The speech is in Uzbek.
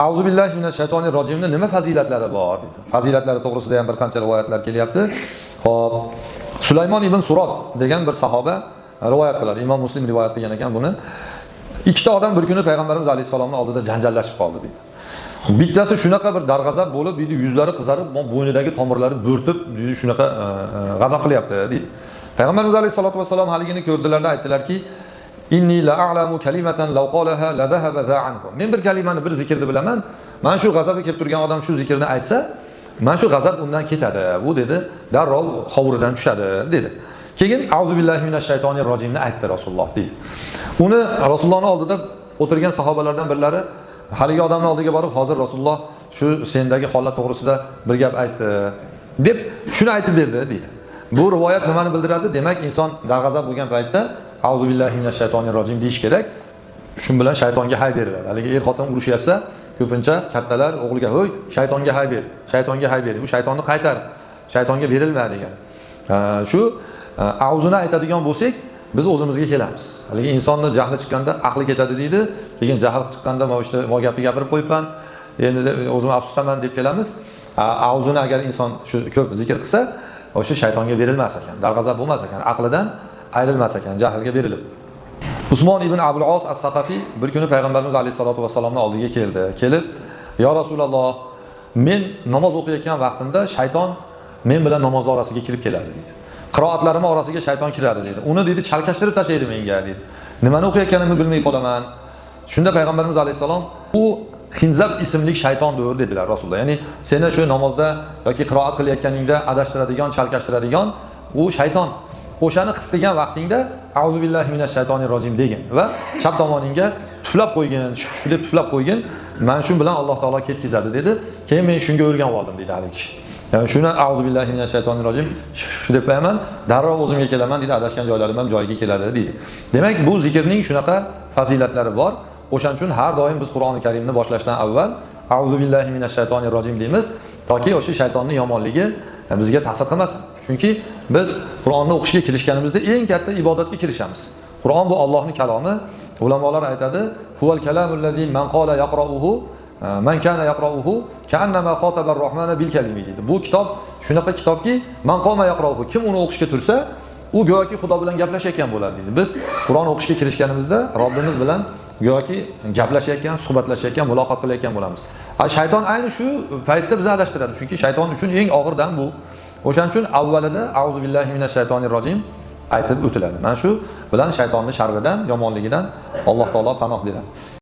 Auzu billahi minashaytonirrojimni nima fazilatlari bor dedi. Fazilatlari to'g'risida ham bir qancha rivoyatlar kelyapti. Xo'p, Sulaymon ibn Surot degan bir sahoba rivoyat qiladi. Imom Muslim rivoyat qilgan ekan buni. Ikkita odam bir kuni payg'ambarimiz alayhisolamning oldida janjallashib qoldi dedi. Bittasi shunaqa bir darg'azab bo'lib, dedi, yuzlari qizarib, bo'ynidagi tomirlari bo'rtib, dedi, shunaqa g'azab qilyapti dedi. Payg'ambarimiz alayhisolatu vasallam haligini ko'rdilarda aytdilarki, inni la a'lamu kalimatan law qalaha la dhahaba za'ankum. Men bir kalimani, bir zikrni bilaman. Mana shu g'azabga kelib turgan odam shu zikrni aytsa, mana shu g'azab undan ketadi. Bu dedi, darrov hovuridan tushadi dedi. Keyin auzu billahi minashaytonirrojimni aytdi Rasululloh dedi. Uni Rasulullohning oldida o'tirgan sahobalardan birlari haligi odamning oldiga borib, hozir Rasululloh shu sendagi holat to'g'risida bir gap aytdi deb shuni aytib berdi dedi. Bu rivoyat nimani bildiradi? Demak, inson darg'azab bo'lgan paytda auzu billahi minashaytonirrojim deyish kerak. Shun bilan shaytonga hay beriladi. Haligi er-xotin urushyapsa, ko'pincha kattalar o'g'liga, "Ho'y, shaytonga hay ber, shaytonga hay ber, bu shaytonni qaytar, shaytonga berilma" degan. Shu auzuni aytadigan bo'lsak, biz o'zimizga kelamiz. Haligi insonni jahli chiqqanda aqli ketadi deydi. Keyin jahl chiqqanda mo gapni gapirib qo'yibman, endi o'zim afsusdaman deb kelamiz. Auzuni agar inson shu ko'p zikr qilsa, o'sha shaytonga berilmas ekan, darg'azab bo'lmas ekan, aqlidan ayrilmas ekan, jahlga berilib. Usmon ibn Abul Os as-Saqafi bir kuni payg'ambarimiz alayhisolatu vasallamning oldiga keldi. Kelib, "Ya Rasululloh, men namoz o'qiyotgan vaqtimda shayton men bilan namoz orasiga kirib keladi" dedi. Qiroatlarim orasiga shayton kiradi dedi. Uni dedi chalkashtirib tashlaydi menga dedi. Nimani o'qiyotganimni bilmay qolaman. Shunda payg'ambarimiz alayhisalom, "U Xinzab ismli shaytondir" dedilar Rasululloh. Ya'ni seni shu namozda yoki qiroat qilayotganingda adashtiradigan, chalkashtiradigan u shayton. O'shani qistigan vaqtingda auzu billahi minashaytonirrojim degin va chap tomoningga tuflab qo'ygin, shu deb tuflab qo'ygin. Men shu bilan Alloh taolo ketkizadi dedi. Keyin men shunga o'rganib oldim dedi hali kishi. Yani shuni auzu billahi minashaytonirrojim deb qo'yaman, darrov o'zimga kelaman dedi, adashgan joylarim ham joyiga keladi dedi. Demak, bu zikrning shunaqa fazilatlari bor. O'shaning uchun har doim biz Qur'oni Karimni boshlashdan avval auzu billahi minashaytonirrojim deymiz, toki o'sha shaytonning yomonligi bizga ta'sir qilmasin. Chunki biz Qur'onni o'qishga kirishganimizda eng katta ibodatga kirishamiz. Qur'on bu Allohning kalomi. Ulamolar aytadi, huval kalamul ladzi man qala yaqra'uhu man kana yaqra'uhu ka'annama khatabar rahmana bil kalimi dedi. Bu kitob shunaqa kitobki, man qoma yaqra'uhu, kim uni o'qishga tursa, u go'yoki Xudo bilan gaplashayotgan bo'ladi dedi. Biz Qur'on o'qishga kirishganimizda Robbimiz bilan go'yoki gaplashayotgan, suhbatlashayotgan, muloqot qilayotgan bo'lamiz. Shayton ayni shu paytda bizni adashtiradi. Chunki shayton uchun eng og'ir dam bu. O'shaning uchun avvalida auzu billahi minashaytonirrojim aytib o'tiladi. Mana shu bilan shaytonning sharridan, yomonligidan Alloh taolo panoh beradi.